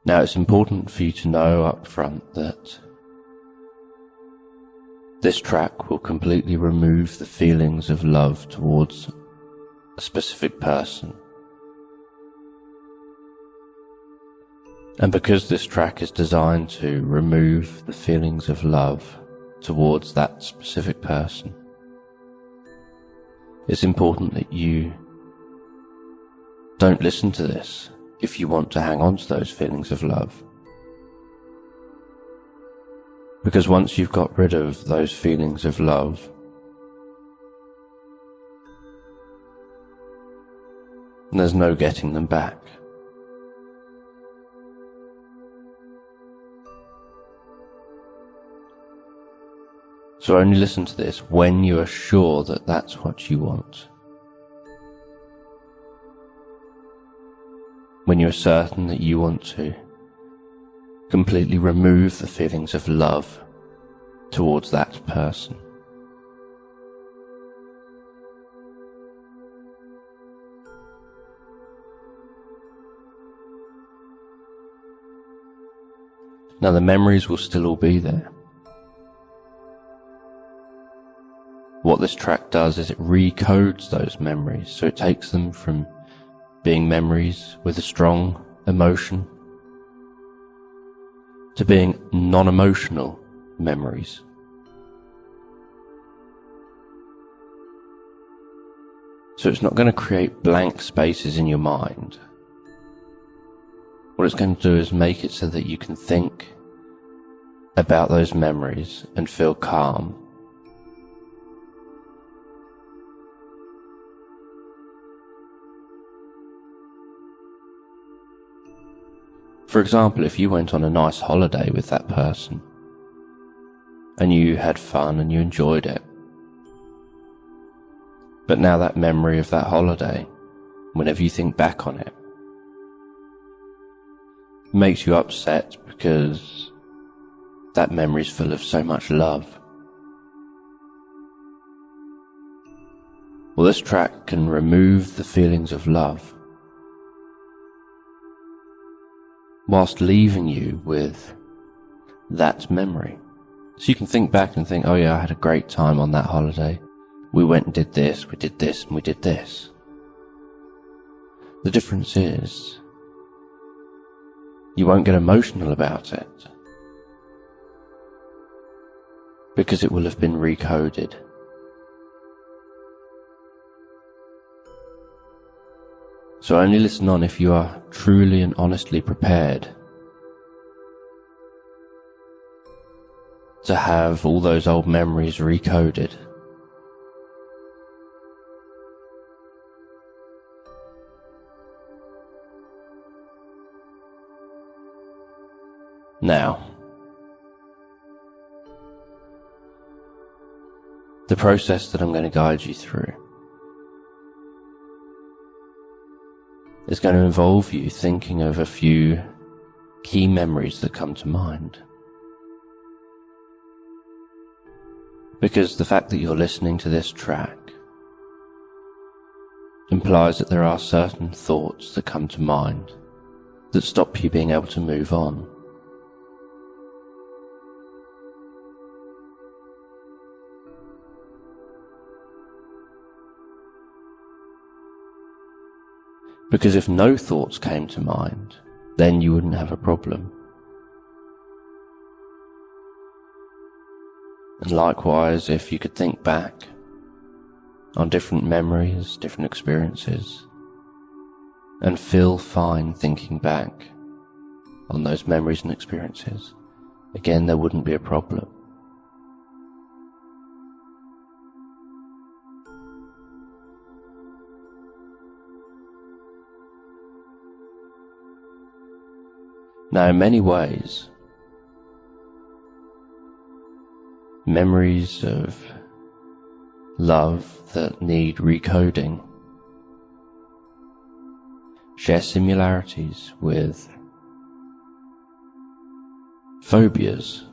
Now, it's important for you to know up front that this track will completely remove the feelings of love towards a specific person. And because this track is designed to remove the feelings of love towards that specific person, it's important that you don't listen to this if you want to hang on to those feelings of love. Because once you've got rid of those feelings of love, there's no getting them back. So only listen to this when you are sure that that's what you want. When you're certain that you want to completely remove the feelings of love towards that person. Now, the memories will still all be there. What this track does is it recodes those memories, so it takes them from being memories with a strong emotion to being non-emotional memories. So it's not going to create blank spaces in your mind. What it's going to do is make it so that you can think about those memories and feel calm. For example, if you went on a nice holiday with that person, and you had fun and you enjoyed it, but now that memory of that holiday, whenever you think back on it, makes you upset because that memory is full of so much love. Well, this track can remove the feelings of love whilst leaving you with that memory. So you can think back and think, oh yeah, I had a great time on that holiday. We went and did this, we did this, and we did this. The difference is, you won't get emotional about it, because it will have been recoded. So only listen on if you are truly and honestly prepared to have all those old memories recoded. Now, the process that I'm going to guide you through is going to involve you thinking of a few key memories that come to mind. Because the fact that you're listening to this track implies that there are certain thoughts that come to mind that stop you being able to move on. Because if no thoughts came to mind, then you wouldn't have a problem. And likewise, if you could think back on different memories, different experiences, and feel fine thinking back on those memories and experiences, again, there wouldn't be a problem. Now, in many ways, memories of love that need recoding share similarities with phobias.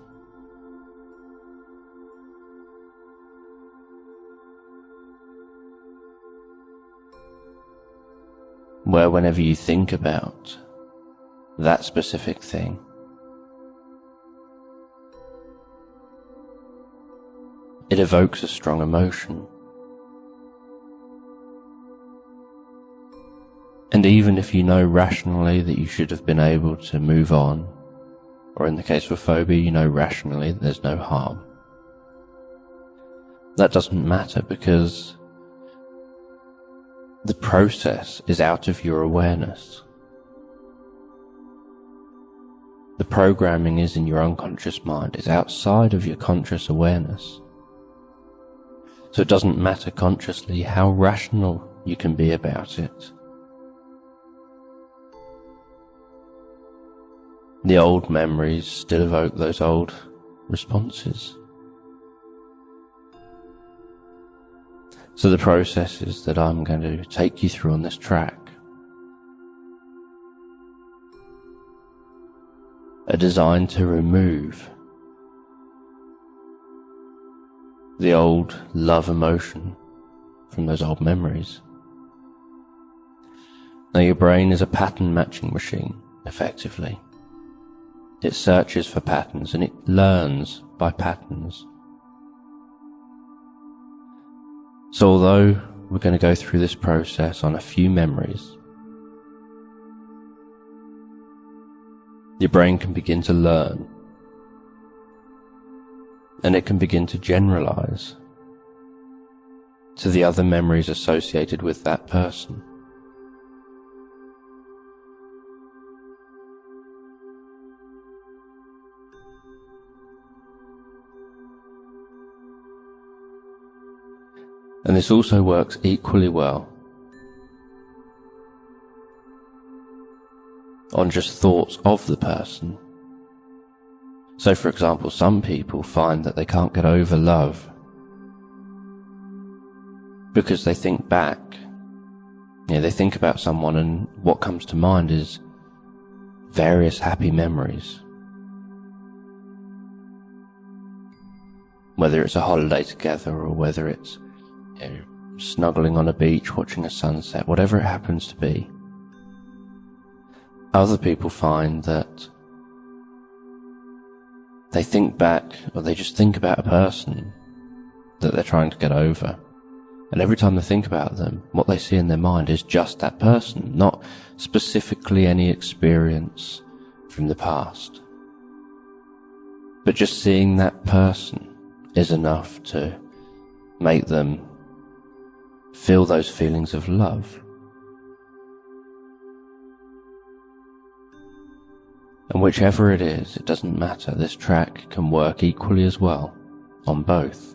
Where whenever you think about that specific thing. It evokes a strong emotion. And even if you know rationally that you should have been able to move on, or in the case of phobia, you know rationally that there's no harm, that doesn't matter because the process is out of your awareness. The programming is in your unconscious mind. It's outside of your conscious awareness. So it doesn't matter consciously how rational you can be about it. The old memories still evoke those old responses. So the processes that I'm going to take you through on this track are designed to remove the old love emotion from those old memories. Now your brain is a pattern matching machine, effectively. It searches for patterns and it learns by patterns. So although we're going to go through this process on a few memories, your brain can begin to learn, and it can begin to generalize to the other memories associated with that person. And this also works equally well on just thoughts of the person. So for example, some people find that they can't get over love because they think back. They think about someone and what comes to mind is various happy memories. Whether it's a holiday together or whether it's snuggling on a beach watching a sunset, whatever it happens to be. Other people find that they think back, or they just think about a person that they're trying to get over, and every time they think about them, what they see in their mind is just that person, not specifically any experience from the past. But just seeing that person is enough to make them feel those feelings of love. And whichever it is, it doesn't matter. This track can work equally as well on both.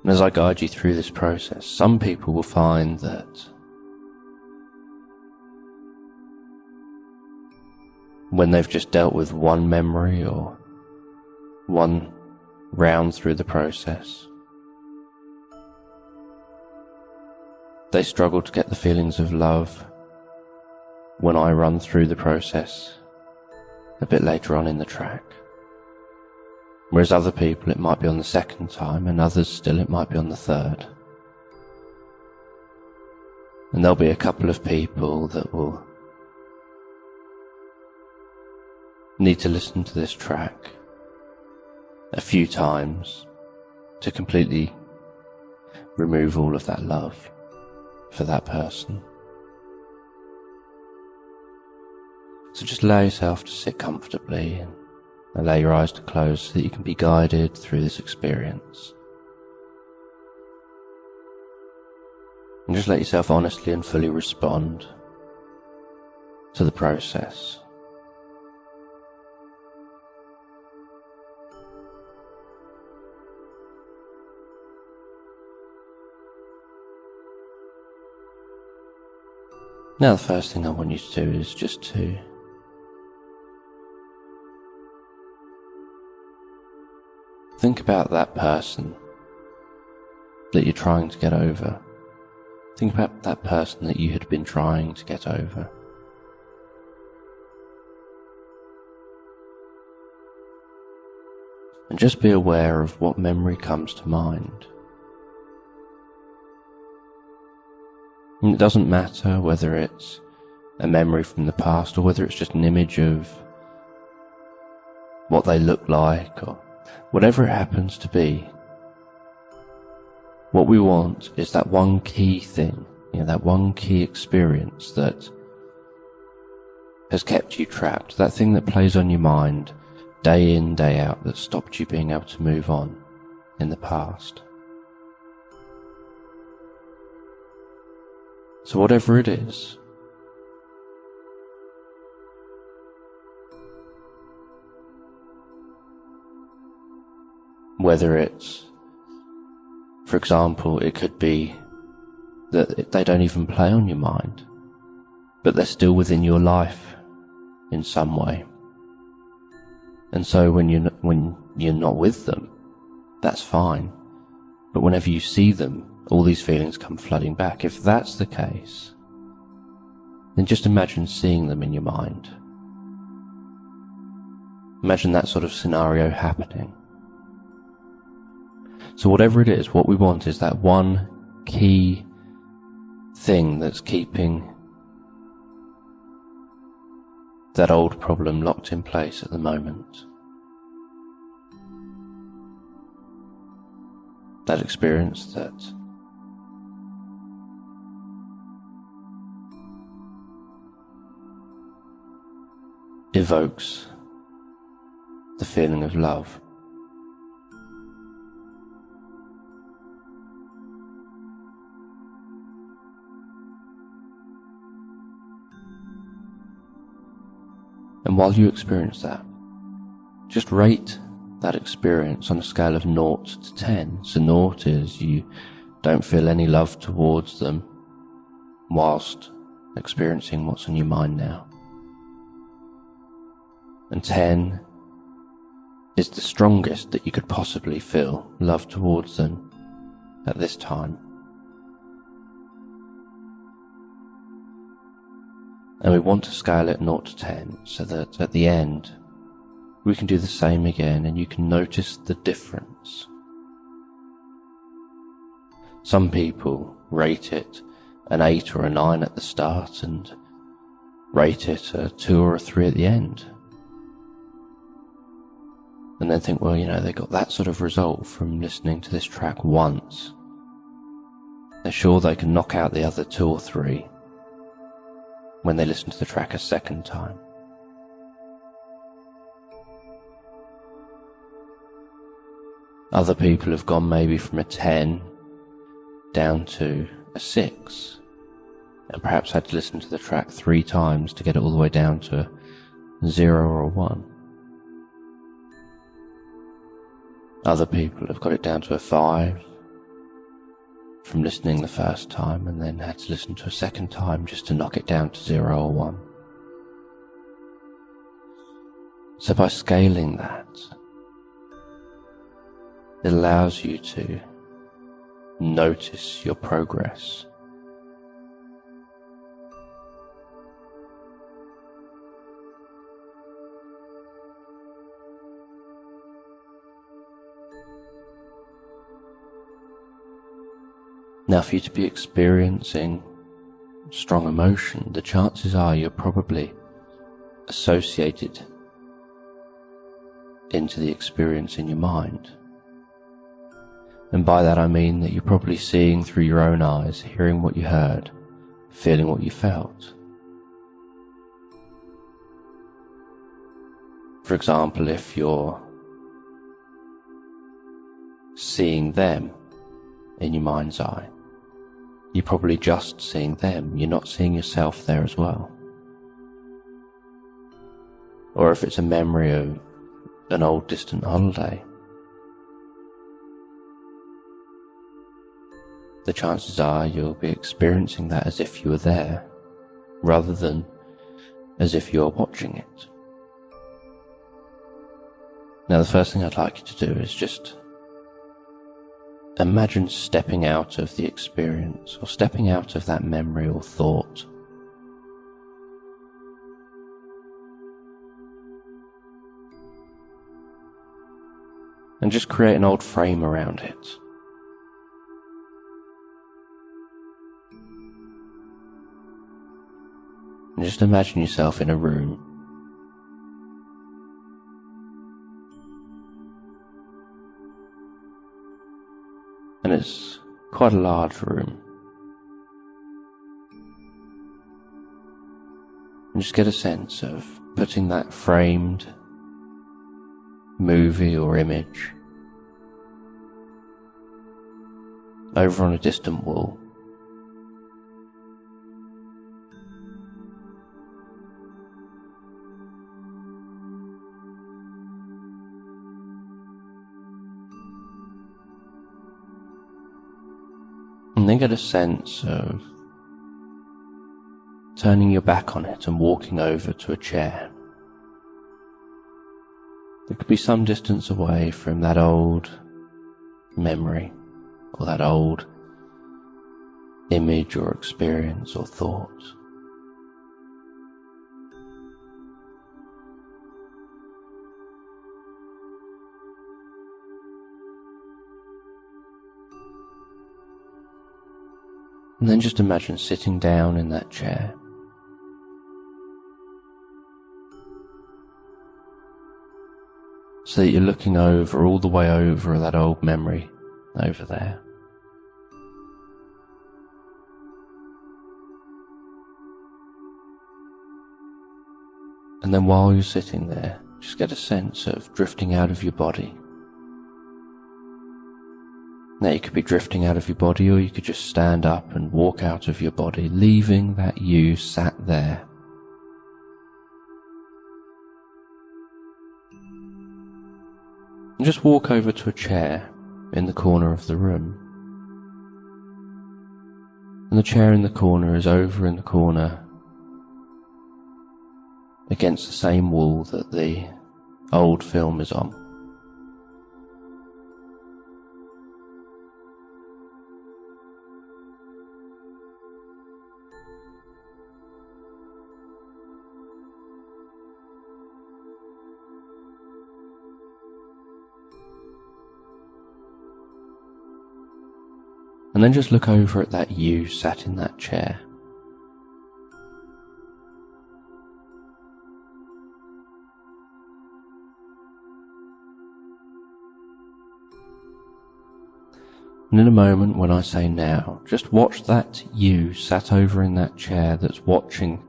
And as I guide you through this process, some people will find that when they've just dealt with one memory or one round through the process, they struggle to get the feelings of love when I run through the process a bit later on in the track. Whereas other people, it might be on the second time, and others still it might be on the third. And there'll be a couple of people that will need to listen to this track a few times to completely remove all of that love for that person. So just allow yourself to sit comfortably and allow your eyes to close so that you can be guided through this experience. And just let yourself honestly and fully respond to the process. Now the first thing I want you to do is just to think about that person that you're trying to get over. Think about that person that you had been trying to get over. And just be aware of what memory comes to mind. And it doesn't matter whether it's a memory from the past or whether it's just an image of what they look like, or whatever it happens to be. What we want is that one key thing, that one key experience that has kept you trapped, that thing that plays on your mind day in, day out, that stopped you being able to move on in the past. So whatever it is, whether it's, for example, it could be that they don't even play on your mind, but they're still within your life in some way. And so when you're not with them, that's fine. But whenever you see them, all these feelings come flooding back. If that's the case, then just imagine seeing them in your mind. Imagine that sort of scenario happening. So whatever it is, what we want is that one key thing that's keeping that old problem locked in place at the moment. That experience that evokes the feeling of love. And while you experience that, just rate that experience on a scale of 0 to 10. So 0 is you don't feel any love towards them whilst experiencing what's on your mind now. And 10 is the strongest that you could possibly feel love towards them at this time. And we want to scale it 0 to 10 so that at the end we can do the same again and you can notice the difference. Some people rate it an 8 or a 9 at the start and rate it a 2 or a 3 at the end. And then think, well, they got that sort of result from listening to this track once. They're sure they can knock out the other 2 or 3 when they listen to the track a second time. Other people have gone maybe from a 10 down to a 6, and perhaps had to listen to the track 3 times to get it all the way down to a 0 or a 1. Other people have got it down to a 5 from listening the first time and then had to listen to a second time just to knock it down to 0 or 1. So by scaling that, it allows you to notice your progress. Now, for you to be experiencing strong emotion, the chances are you're probably associated into the experience in your mind. And by that I mean that you're probably seeing through your own eyes, hearing what you heard, feeling what you felt. For example, if you're seeing them in your mind's eye, you're probably just seeing them, you're not seeing yourself there as well. Or if it's a memory of an old distant holiday, the chances are you'll be experiencing that as if you were there, rather than as if you're watching it. Now, the first thing I'd like you to do is just imagine stepping out of the experience, or stepping out of that memory or thought. and just create an old frame around it. And just imagine yourself in a room. And it's quite a large room. And just get a sense of putting that framed movie or image over on a distant wall. And then get a sense of turning your back on it and walking over to a chair. It could be some distance away from that old memory or that old image or experience or thought. And then just imagine sitting down in that chair. So that you're looking over, all the way over that old memory over there. And then while you're sitting there, just get a sense of drifting out of your body. Now you could be drifting out of your body, or you could just stand up and walk out of your body, leaving that you sat there. And just walk over to a chair in the corner of the room. And the chair in the corner is over in the corner against the same wall that the old film is on. And then just look over at that you sat in that chair. And in a moment when I say now, just watch that you sat over in that chair that's watching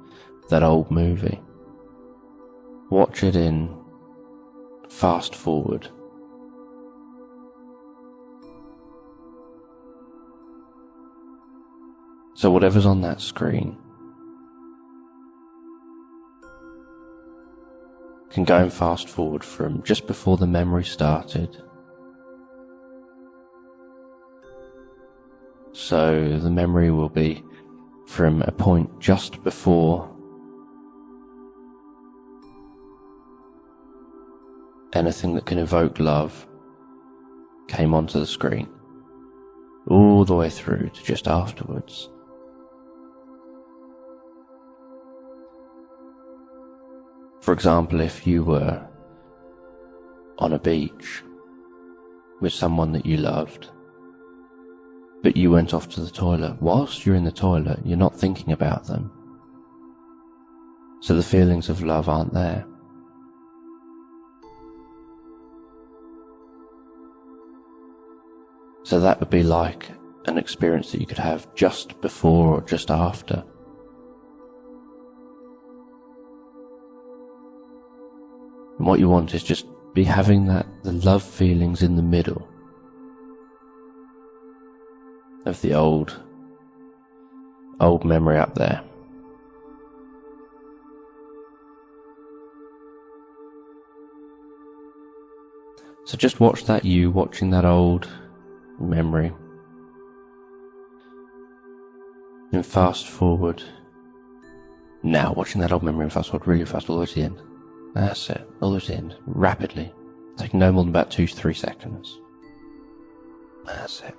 that old movie. Watch it in fast forward. So whatever's on that screen can go in fast forward from just before the memory started. So the memory will be from a point just before anything that can evoke love came onto the screen, all the way through to just afterwards. For example, if you were on a beach with someone that you loved, but you went off to the toilet, whilst you're in the toilet, you're not thinking about them. So the feelings of love aren't there. So that would be like an experience that you could have just before or just after. And what you want is just be having the love feelings in the middle of the old memory up there. So just watch that you watching that old memory. And fast forward. Now watching that old memory and fast forward really fast all the way to the end. That's it, all the way to the end, rapidly. Taking no more than about 2-3 seconds. That's it.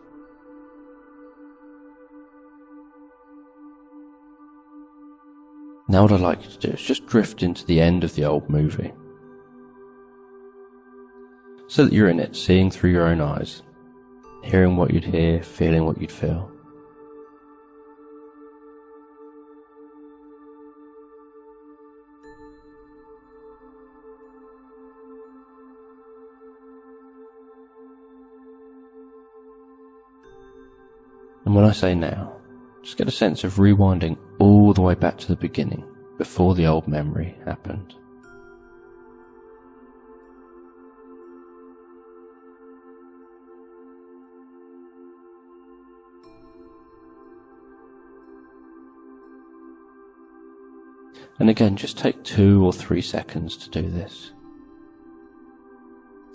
Now what I'd like you to do is just drift into the end of the old movie. so that you're in it, seeing through your own eyes, hearing what you'd hear, feeling what you'd feel. And when I say now, just get a sense of rewinding all the way back to the beginning, before the old memory happened. And again, just take 2 or 3 seconds to do this.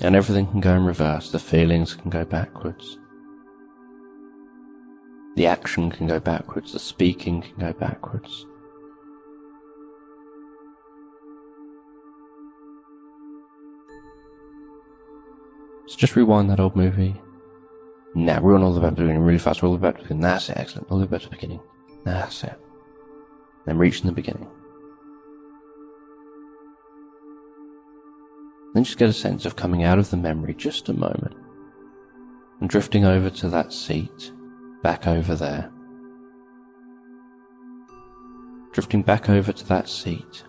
And everything can go in reverse, the feelings can go backwards. The action can go backwards, the speaking can go backwards. So just rewind that old movie. Now, rewind all the way back to the beginning really fast, all the way back to the beginning. That's it, excellent. All the way back to the beginning. That's it. Then reaching the beginning. Then just get a sense of coming out of the memory just a moment and drifting over to that seat. Back over there. Drifting back over to that seat.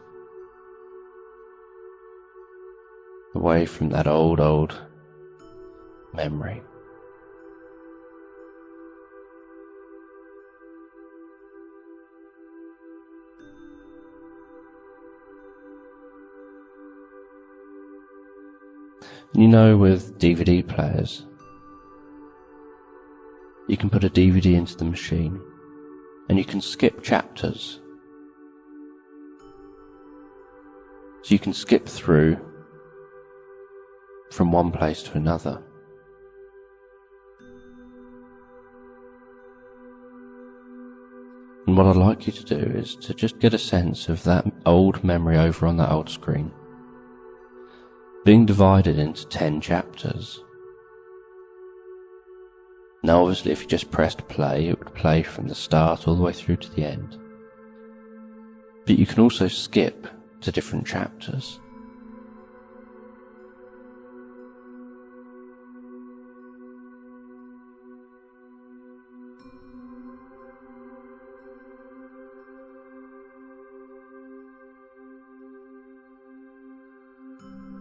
Away from that old memory. You know, with DVD players, you can put a DVD into the machine and you can skip chapters. So you can skip through from one place to another. And what I'd like you to do is to just get a sense of that old memory over on that old screen being divided into 10 chapters. Now obviously if you just pressed play, it would play from the start all the way through to the end. But you can also skip to different chapters.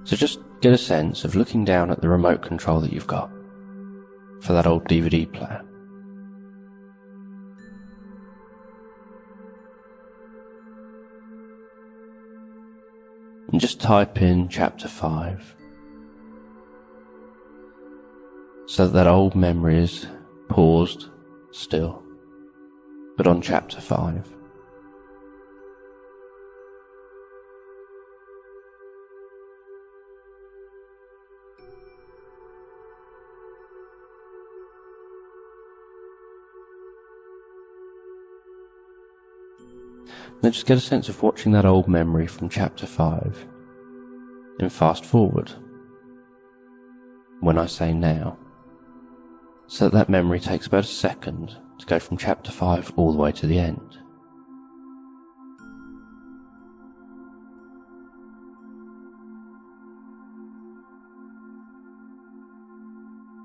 So just get a sense of looking down at the remote control that you've got for that old DVD player. And just type in chapter 5 so that old memory is paused still, but on chapter 5. Then just get a sense of watching that old memory from chapter 5 in fast forward when I say now, so that memory takes about a second to go from chapter 5 all the way to the end.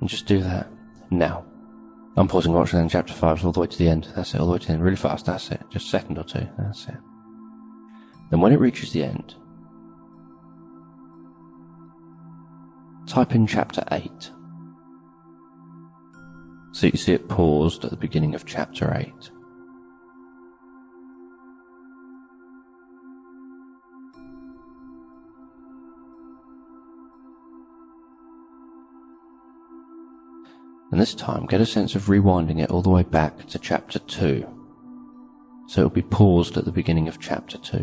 And just do that now. I'm pausing watching then chapter 5 all the way to the end. That's it, all the way to the end, really fast, that's it. Just a second or two, that's it. Then when it reaches the end, type in chapter 8. So you see it paused at the beginning of chapter 8. And this time, get a sense of rewinding it all the way back to chapter 2. So it'll be paused at the beginning of chapter 2.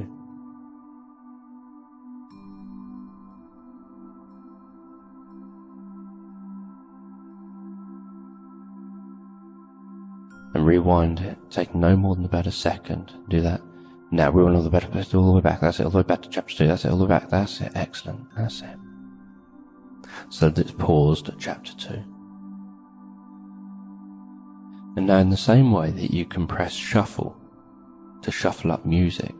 And rewind it, take no more than about a second. Do that. Now rewind all the way back, that's it, all the way back to chapter 2, that's it, all the way back, that's it, excellent, that's it. So that it's paused at chapter 2. And now in the same way that you can press shuffle to shuffle up music,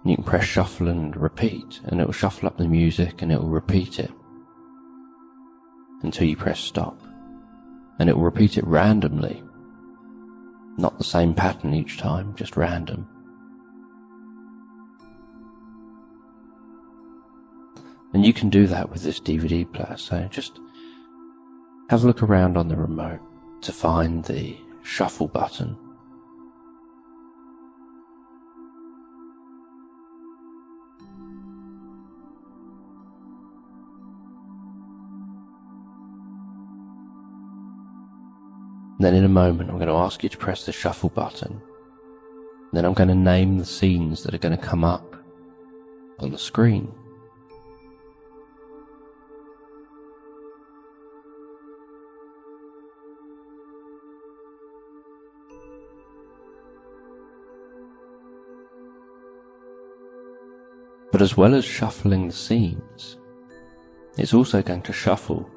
you can can press shuffle and repeat, and it will shuffle up the music and it will repeat it until you press stop. And it will repeat it randomly, not the same pattern each time, just random. And you can do that with this DVD player, so just have a look around on the remote to find the shuffle button. Then in a moment I'm going to ask you to press the shuffle button. Then I'm going to name the scenes that are going to come up on the screen. But as well as shuffling the scenes, it's also going to shuffle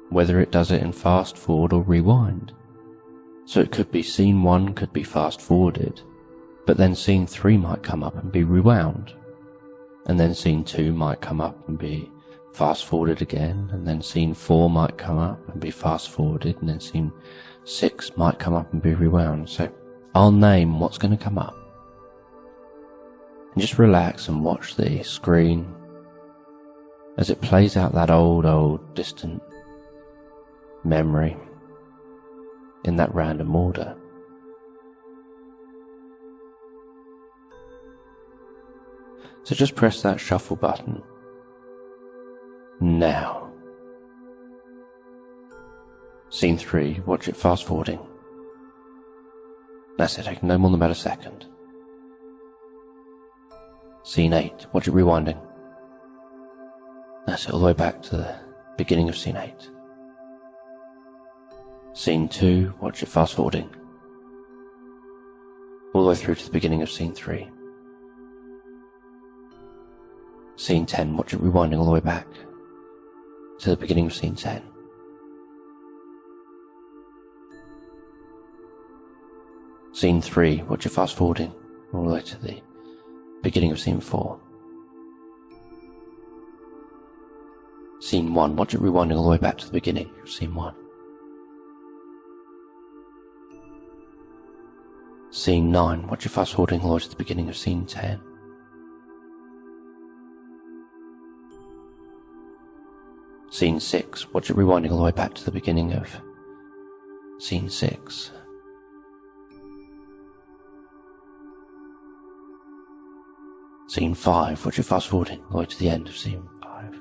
whether it does it in fast forward or rewind. So it could be scene 1 could be fast forwarded, but then scene 3 might come up and be rewound, and then scene 2 might come up and be fast forwarded again, and then scene 4 might come up and be fast forwarded, and then scene 6 might come up and be rewound. So I'll name what's going to come up. And just relax and watch the screen as it plays out that old distant memory in that random order. So just press that shuffle button now. Scene 3, watch it fast forwarding. That's it, taking no more than about a second. Scene 8, watch it rewinding. That's it, all the way back to the beginning of scene 8. Scene 2, watch it fast forwarding. All the way through to the beginning of scene 3. Scene 10, watch it rewinding all the way back to the beginning of scene 10. Scene 3, watch it fast forwarding all the way to the beginning of scene 4. Scene 1, watch it rewinding all the way back to the beginning of scene 1. Scene 9, watch it fast forwarding all the way to the beginning of scene 10. Scene 6, watch it rewinding all the way back to the beginning of scene 6. Scene 5, watch it fast forwarding all the way to the end of scene 5.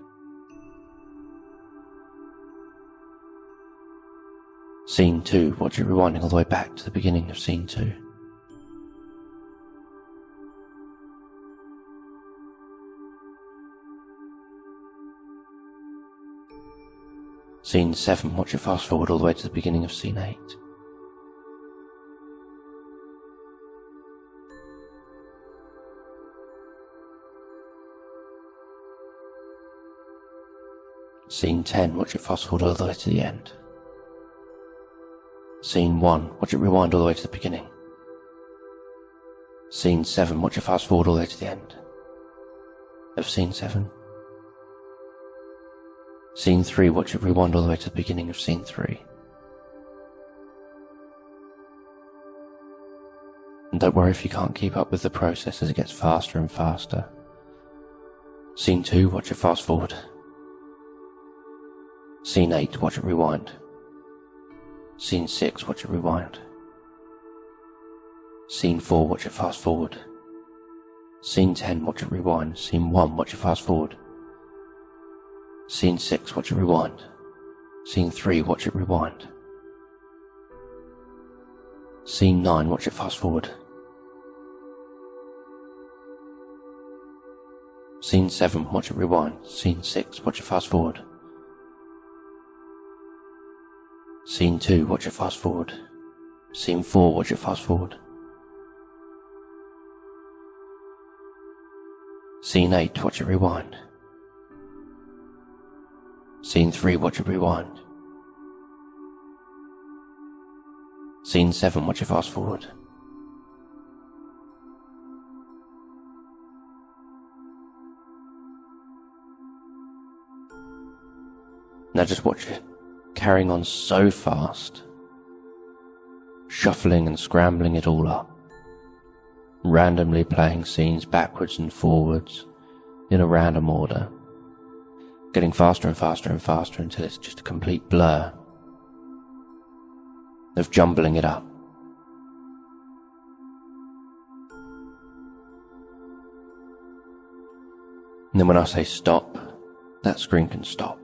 Scene 2, watch it rewinding all the way back to the beginning of scene 2. Scene 7, watch it fast forward all the way to the beginning of scene 8. Scene 10, watch it fast forward all the way to the end. Scene 1, watch it rewind all the way to the beginning. Scene 7, watch it fast forward all the way to the end of scene 7. Scene 3, watch it rewind all the way to the beginning of scene 3. And don't worry if you can't keep up with the process as it gets faster and faster. Scene 2, watch it fast forward. Scene 8, watch it rewind. Scene 6, watch it rewind. Scene 4, watch it fast forward. Scene 10, watch it rewind. Scene 1, watch it fast forward. Scene 6, watch it rewind. Scene 3, watch it rewind. Scene 9, watch it fast forward. Scene 7, watch it rewind. Scene 6, watch it fast forward. Scene 2, watch it fast forward. Scene 4, watch it fast forward. Scene 8, watch it rewind. Scene 3, watch it rewind. Scene 7, watch it fast forward. Now just watch it carrying on so fast, shuffling and scrambling it all up, randomly playing scenes backwards and forwards in a random order, getting faster and faster and faster until it's just a complete blur of jumbling it up. And then when I say stop, that screen can stop.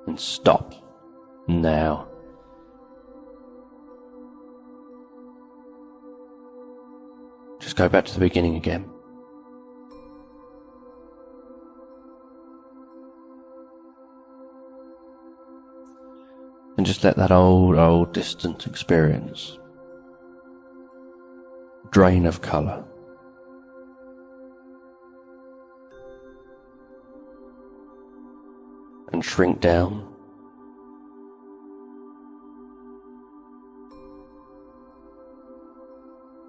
And stop now. Just go back to the beginning again. And just let that old distant experience drain of colour. And shrink down.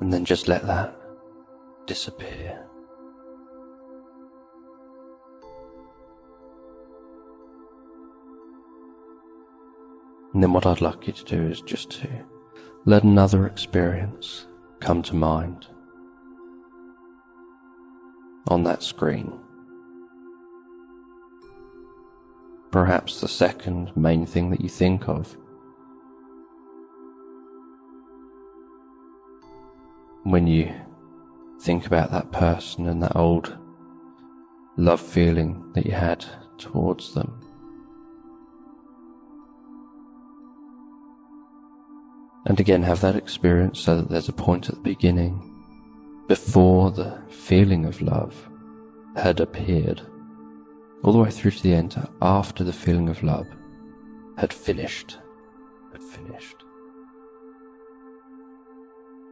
And then just let that disappear. And then what I'd like you to do is just to let another experience come to mind on that screen. Perhaps the second main thing that you think of when you think about that person and that old love feeling that you had towards them. And again, have that experience so that there's a point at the beginning before the feeling of love had appeared, all the way through to the end after the feeling of love had finished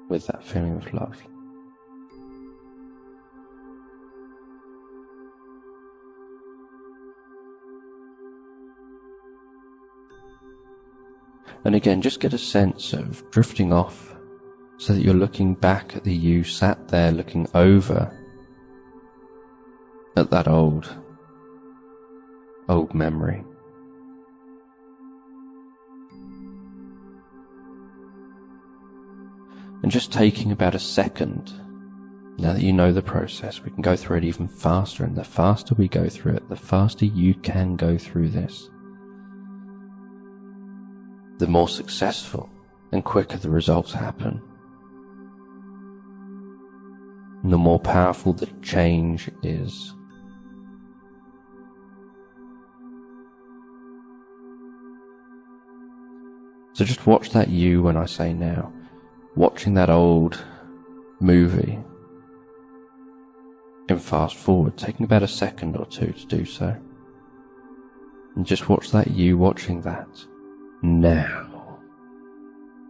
with that feeling of love. And again, just get a sense of drifting off so that you're looking back at the you sat there looking over at that old memory. And just taking about a second, now that you know the process, we can go through it even faster, and the faster we go through it, the faster you can go through this. The more successful and quicker the results happen. And the more powerful the change is. So just watch that you when I say now. Watching that old movie in fast forward, taking about a second or two to do so. And just watch that you watching that now.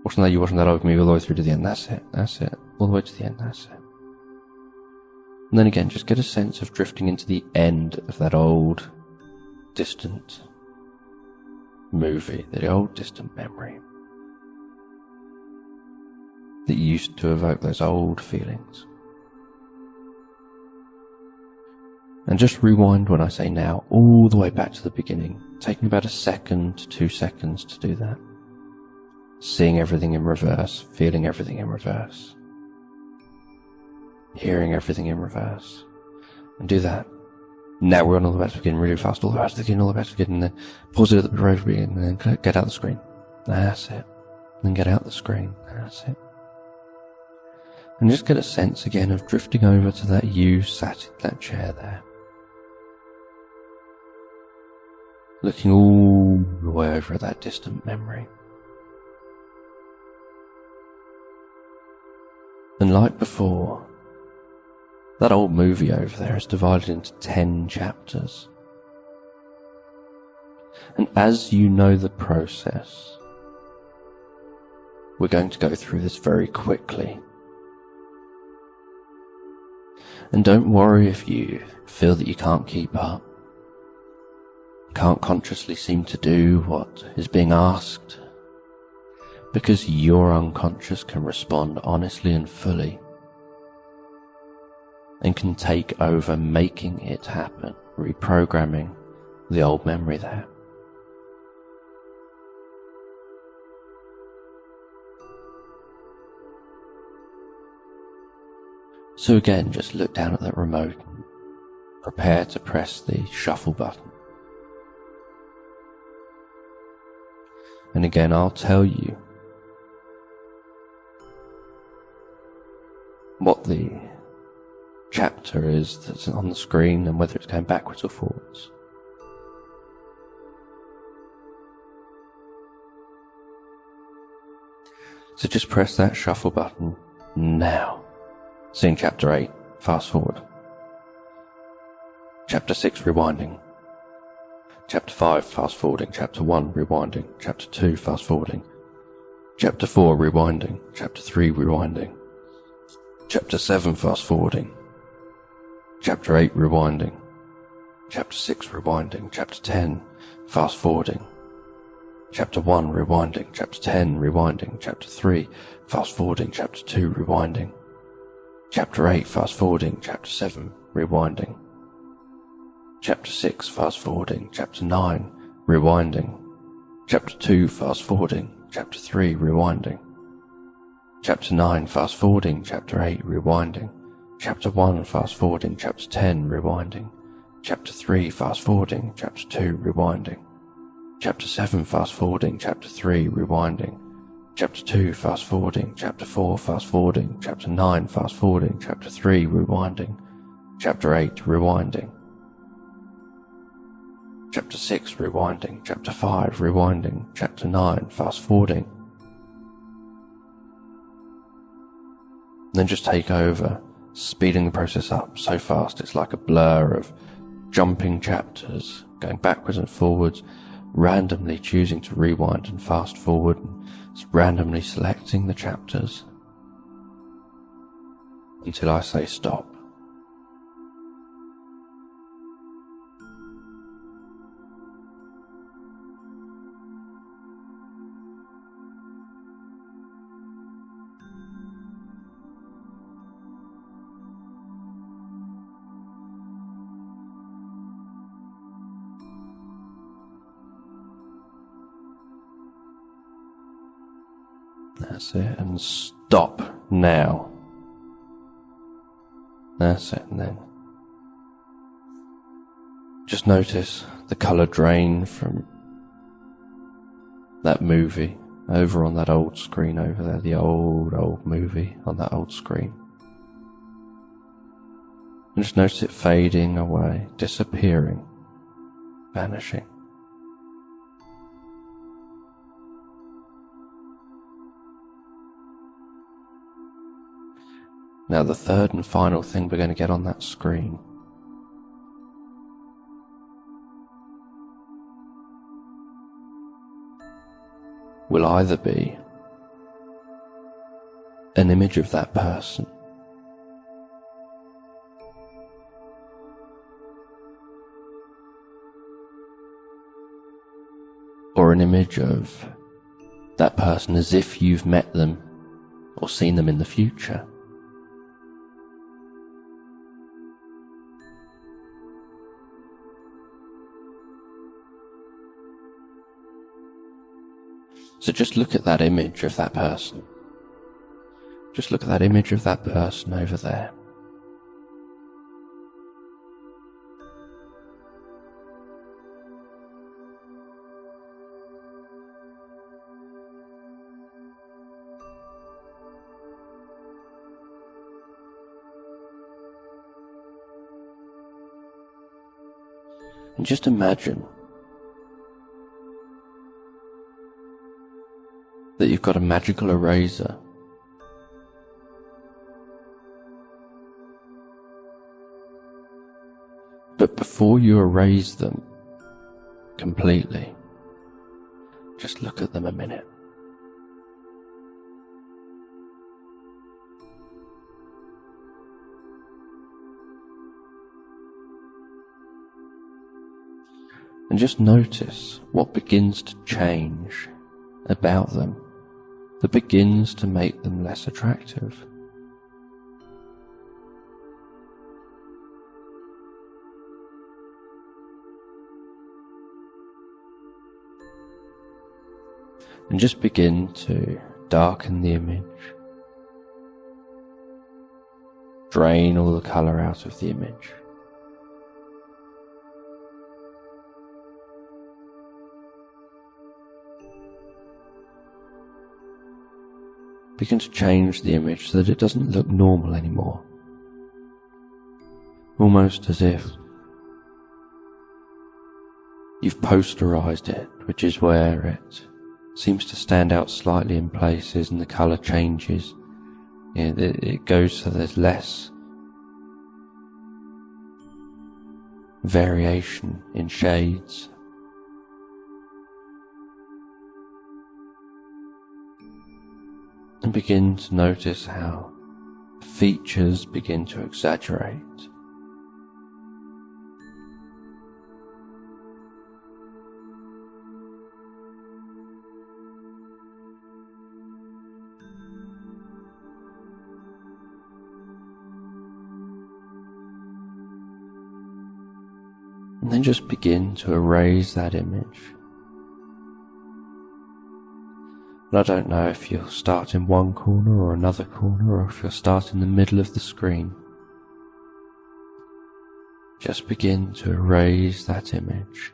Watching that you watching that old movie all the way through to the end. That's it. All the way to the end, that's it. And then again, just get a sense of drifting into the end of that old, distant movie, the old distant memory that used to evoke those old feelings. And just rewind when I say now, all the way back to the beginning, taking about a second to 2 seconds to do that. Seeing everything in reverse, feeling everything in reverse, hearing everything in reverse. And do that. Now we're on all the way back to the beginning really fast, all the way back to the beginning, all the way back to the beginning, and then pause it at the very beginning, and then get out the screen. That's it. And then get out the screen. That's it. And just get a sense again of drifting over to that you sat in that chair there. Looking all the way over at that distant memory. And like before, that old movie over there is divided into 10 chapters. And as you know the process, we're going to go through this very quickly. And don't worry if you feel that you can't keep up, can't consciously seem to do what is being asked, because your unconscious can respond honestly and fully and can take over making it happen, reprogramming the old memory there. So again, just look down at that remote and prepare to press the shuffle button. And again, I'll tell you what the chapter is that's on the screen and whether it's going backwards or forwards. So just press that shuffle button now. Seeing chapter 8, fast forward. Chapter 6, rewinding. Chapter 5, fast forwarding. Chapter 1, rewinding. Chapter 2, fast forwarding. Chapter 4, rewinding. Chapter 3, rewinding. Chapter 7, fast forwarding. Chapter 8, rewinding. Chapter 6, rewinding. Chapter 10, fast forwarding. Chapter 1, rewinding. Chapter 10, rewinding. Chapter 3, fast forwarding. Chapter 2, rewinding. Chapter 8, fast forwarding. Chapter 7, rewinding. Chapter 6, fast forwarding. Chapter 9, rewinding. Chapter 2, fast forwarding. Chapter 3, rewinding. Chapter 9, fast forwarding. Chapter 8, rewinding. Chapter 1, fast forwarding. Chapter 10, rewinding. Chapter 3, fast forwarding. Chapter 2, rewinding. Chapter 7, fast forwarding. Chapter 3, rewinding. Chapter 2, fast forwarding. Chapter 4, fast forwarding. Chapter 9, fast forwarding. Chapter 3, rewinding. Chapter 8, rewinding. Chapter 6, rewinding. Chapter 5, rewinding. Chapter 9, fast forwarding. Then just take over, speeding the process up so fast it's like a blur of jumping chapters, going backwards and forwards, randomly choosing to rewind and fast forward, and randomly selecting the chapters until I say stop. That's it, and stop now. That's it, and then just notice the colour drain from that movie over on that old screen over there, the old movie on that old screen. And just notice it fading away, disappearing, vanishing. Now the third and final thing we're going to get on that screen will either be an image of that person or an image of that person as if you've met them or seen them in the future. So just look at that image of that person. Just look at that image of that person over there. And just imagine that you've got a magical eraser but before you erase them completely, just look at them a minute. And just notice what begins to change about them that begins to make them less attractive. and just begin to darken the image. Drain all the colour out of the image. Begin to change the image so that it doesn't look normal anymore. Almost as if you've posterized it, which is where it seems to stand out slightly in places and the colour changes. It goes so there's less variation in shades. And begin to notice how features begin to exaggerate. And then just begin to erase that image. And I don't know if you'll start in one corner or another corner, or if you'll start in the middle of the screen. Just begin to erase that image.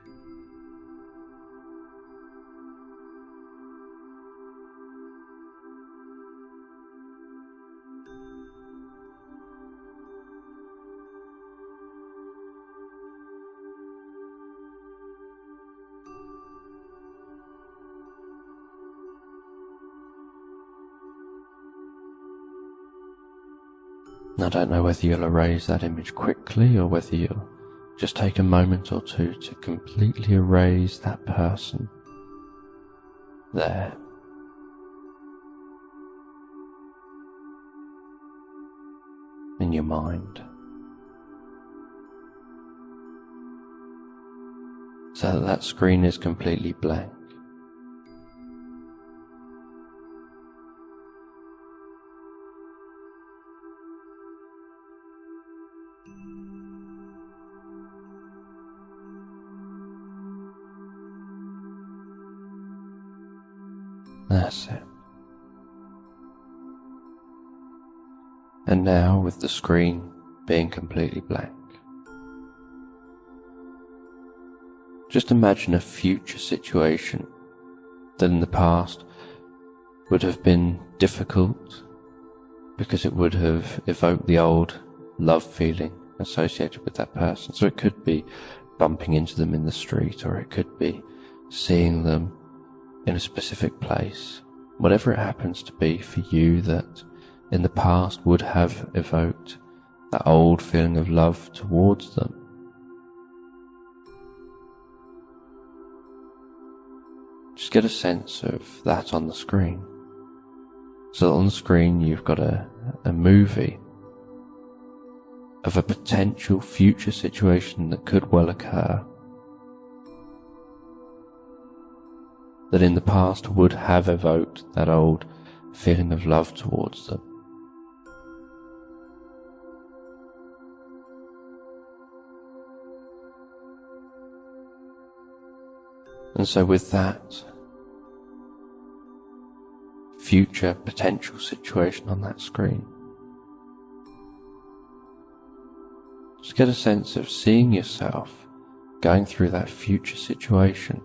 I don't know whether you'll erase that image quickly or whether you'll just take a moment or two to completely erase that person there. In your mind. So that that screen is completely blank. That's it. And now, with the screen being completely blank, just imagine a future situation that in the past would have been difficult because it would have evoked the old love feeling associated with that person. So it could be bumping into them in the street, or it could be seeing them in a specific place. Whatever it happens to be for you that in the past would have evoked that old feeling of love towards them. Just get a sense of that on the screen. So on the screen you've got a movie of a potential future situation that could well occur, that in the past would have evoked that old feeling of love towards them. And so with that future potential situation on that screen, just get a sense of seeing yourself going through that future situation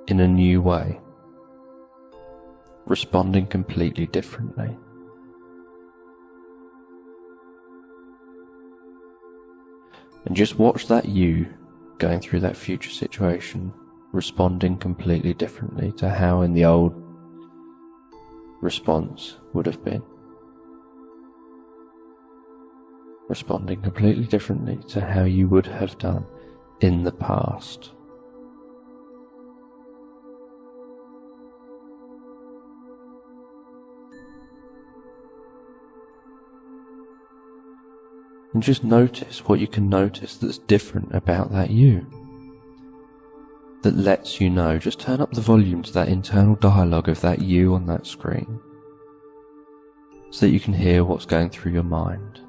in a new way, responding completely differently. And just watch that you going through that future situation, responding completely differently to how in the old response would have been. Responding completely differently to how you would have done in the past. And just notice what you can notice that's different about that you, that lets you know. Just turn up the volume to that internal dialogue of that you on that screen, so that you can hear what's going through your mind.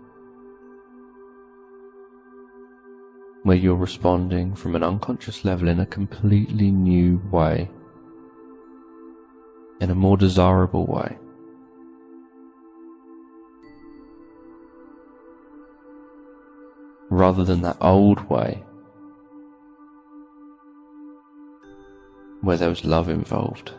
where you're responding from an unconscious level in a completely new way, in a more desirable way. Rather than that old way where there was love involved.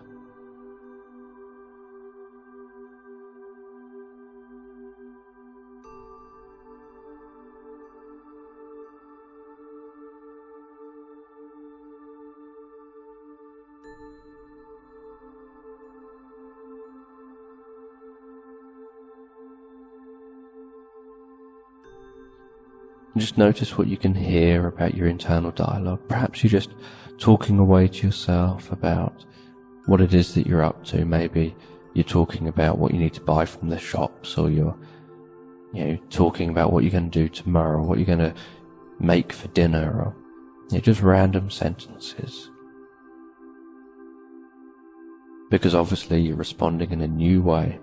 Just notice what you can hear about your internal dialogue. Perhaps you're just talking away to yourself about what it is that you're up to. Maybe you're talking about what you need to buy from the shops, or you're talking about what you're going to do tomorrow, what you're going to make for dinner, or just random sentences. Because obviously you're responding in a new way.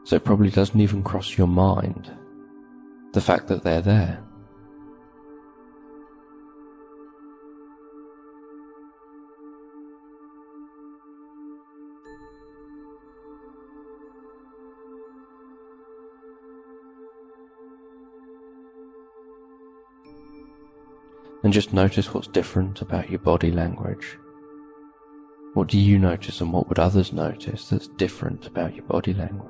So it probably doesn't even cross your mind the fact that they're there. And just notice what's different about your body language. What do you notice, and what would others notice that's different about your body language?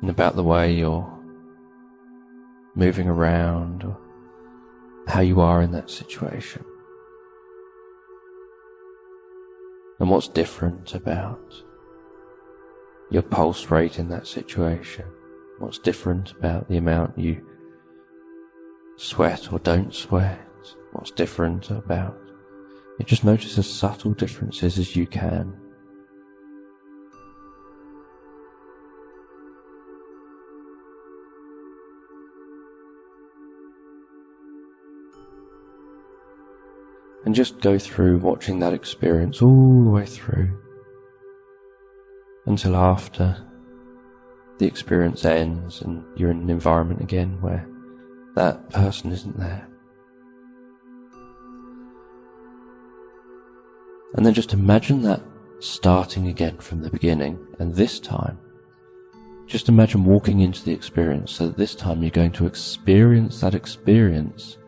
And about the way you're moving around, or how you are in that situation. And what's different about your pulse rate in that situation? What's different about the amount you sweat or don't sweat? What's different about it? Just notice as subtle differences as you can. And just go through watching that experience all the way through until after the experience ends and you're in an environment again where that person isn't there. And then just imagine that starting again from the beginning, and this time just imagine walking into the experience, so that this time you're going to experience that experience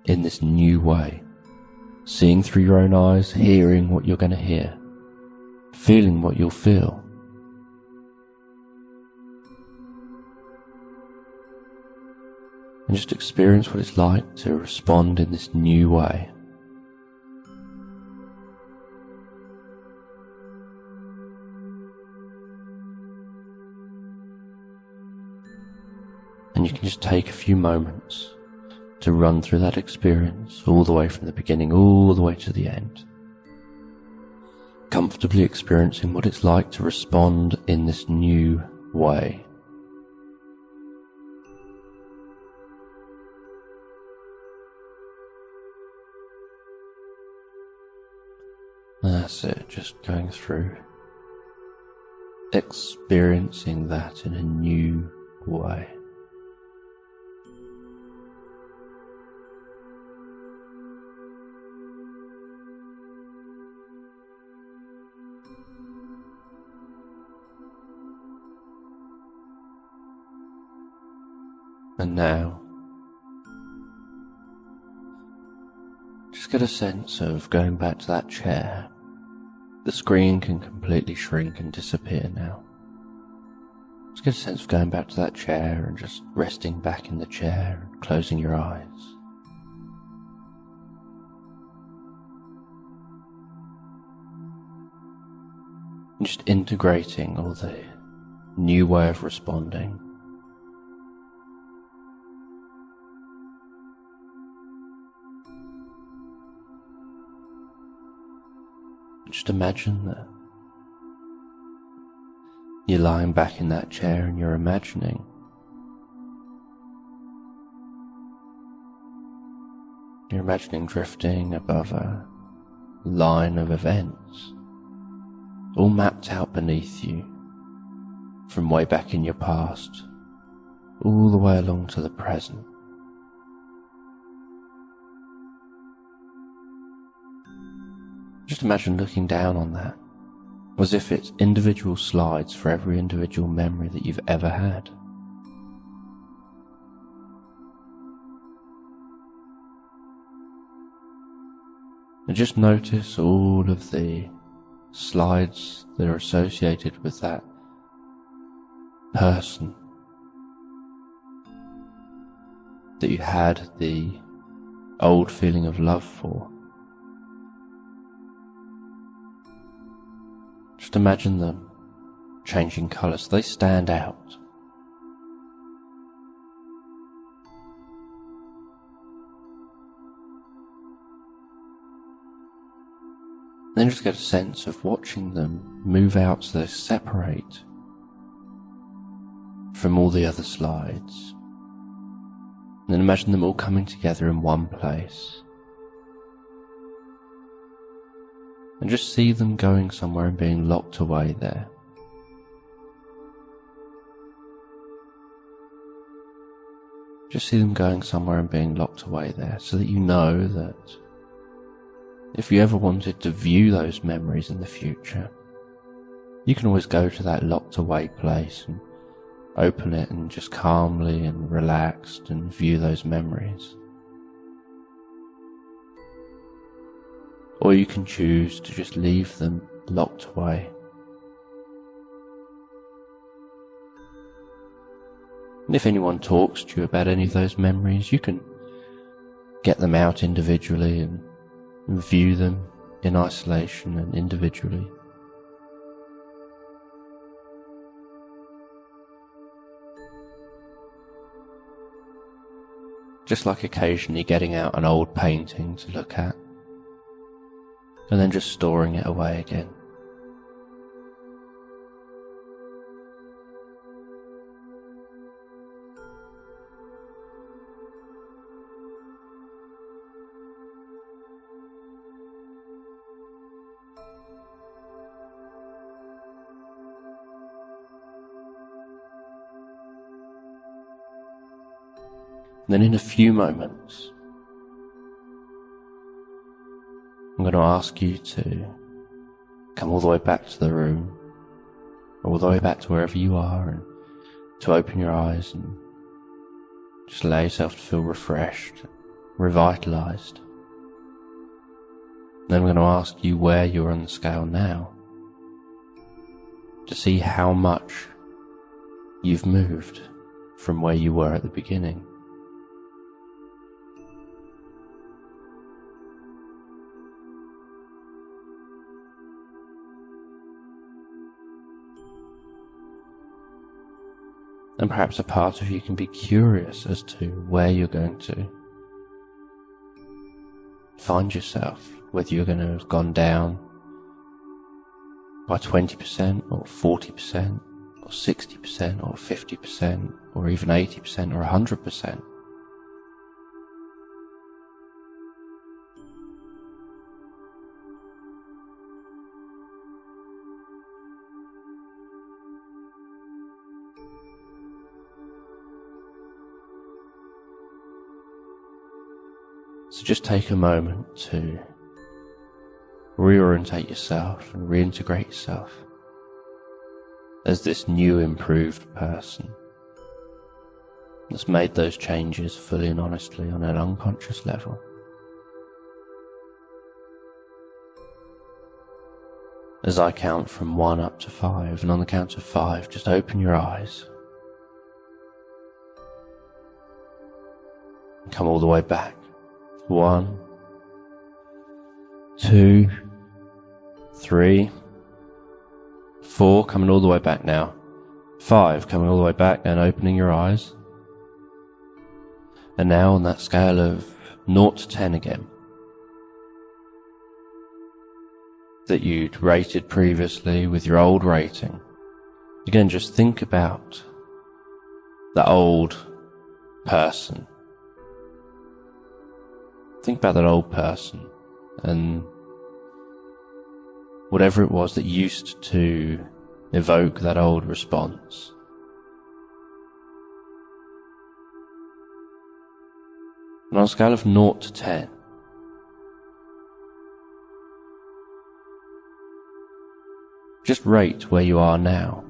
in this new way. Seeing through your own eyes, hearing what you're going to hear, feeling what you'll feel. And just experience what it's like to respond in this new way. And you can just take a few moments to run through that experience all the way from the beginning, all the way to the end. Comfortably experiencing what it's like to respond in this new way. That's it, just going through, experiencing that in a new way. And now, just get a sense of going back to that chair. The screen can completely shrink and disappear now. Just get a sense of going back to that chair and just resting back in the chair and closing your eyes. And just integrating all the new way of responding. Just imagine that you're lying back in that chair and you're imagining drifting above a line of events, all mapped out beneath you from way back in your past, all the way along to the present. Just imagine looking down on that, as if it's individual slides for every individual memory that you've ever had. And just notice all of the slides that are associated with that person that you had the old feeling of love for. Just imagine them changing colour so they stand out. Then just get a sense of watching them move out so they separate from all the other slides. And then imagine them all coming together in one place. And just see them going somewhere and being locked away there. Just see them going somewhere and being locked away there, so that you know that if you ever wanted to view those memories in the future, you can always go to that locked away place and open it and just calmly and relaxed and view those memories. Or you can choose to just leave them locked away. And if anyone talks to you about any of those memories, you can get them out individually and view them in isolation and individually. Just like occasionally getting out an old painting to look at, and then just storing it away again. And then in a few moments, I'm going to ask you to come all the way back to the room, all the way back to wherever you are, and to open your eyes and just allow yourself to feel refreshed, revitalized. Then I'm going to ask you where you're on the scale now, to see how much you've moved from where you were at the beginning. And perhaps a part of you can be curious as to where you're going to find yourself, whether you're going to have gone down by 20% or 40% or 60% or 50% or even 80% or 100%. So just take a moment to reorientate yourself and reintegrate yourself as this new improved person that's made those changes fully and honestly on an unconscious level. As I count from 1 up to 5, and on the count of 5, just open your eyes and come all the way back. 1, 2, 3, 4, coming all the way back now. 5, coming all the way back and opening your eyes. And now on that scale of 0 to 10 again, that you'd rated previously with your old rating. Again, just think about the old person. Think about that old person and whatever it was that used to evoke that old response. And on a scale of 0 to 10, just rate where you are now.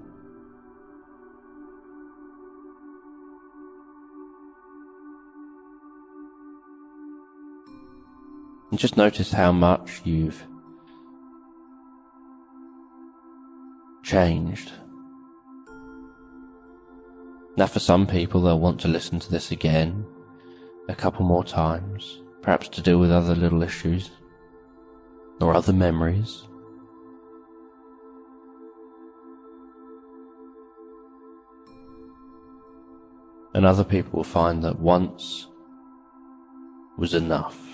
And just notice how much you've changed. Now for some people, they'll want to listen to this again a couple more times, perhaps to deal with other little issues or other memories. And other people will find that once was enough.